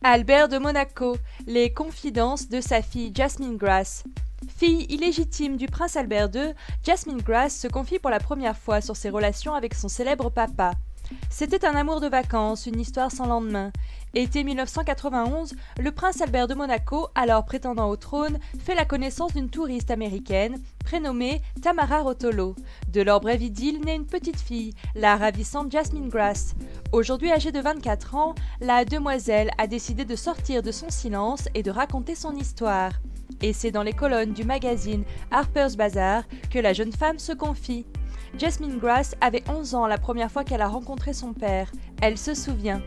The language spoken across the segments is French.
Albert de Monaco, les confidences de sa fille Jasmine Grass. Fille illégitime du prince Albert II, Jasmine Grass se confie pour la première fois sur ses relations avec son célèbre papa. C'était un amour de vacances, une histoire sans lendemain. Été 1991, le prince Albert de Monaco, alors prétendant au trône, fait la connaissance d'une touriste américaine prénommée Tamara Rotolo. De leur brève idylle naît une petite fille, la ravissante Jasmine Grass. Aujourd'hui âgée de 24 ans, la demoiselle a décidé de sortir de son silence et de raconter son histoire. Et c'est dans les colonnes du magazine Harper's Bazaar que la jeune femme se confie. Jasmine Grass avait 11 ans la première fois qu'elle a rencontré son père. Elle se souvient.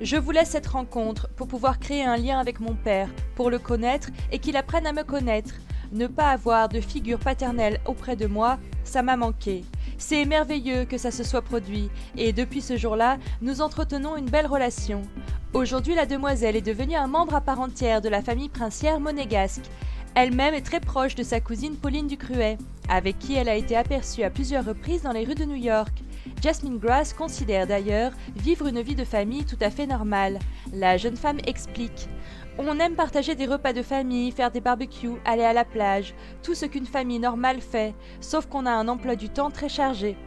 Je voulais cette rencontre pour pouvoir créer un lien avec mon père, pour le connaître et qu'il apprenne à me connaître. Ne pas avoir de figure paternelle auprès de moi, ça m'a manqué. C'est merveilleux que ça se soit produit, et depuis ce jour-là, nous entretenons une belle relation. Aujourd'hui, la demoiselle est devenue un membre à part entière de la famille princière monégasque. Elle-même est très proche de sa cousine Pauline Ducruet, avec qui elle a été aperçue à plusieurs reprises dans les rues de New York. Jasmine Grass considère d'ailleurs vivre une vie de famille tout à fait normale. La jeune femme explique. On aime partager des repas de famille, faire des barbecues, aller à la plage, tout ce qu'une famille normale fait, sauf qu'on a un emploi du temps très chargé.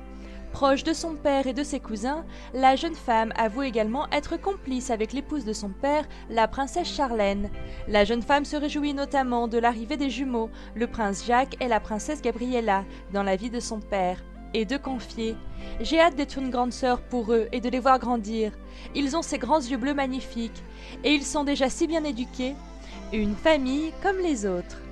Proche de son père et de ses cousins, la jeune femme avoue également être complice avec l'épouse de son père, la princesse Charlène. La jeune femme se réjouit notamment de l'arrivée des jumeaux, le prince Jacques et la princesse Gabriella, dans la vie de son père. Et de confier « J'ai hâte d'être une grande sœur pour eux et de les voir grandir. Ils ont ces grands yeux bleus magnifiques, et ils sont déjà si bien éduqués. Une famille comme les autres. »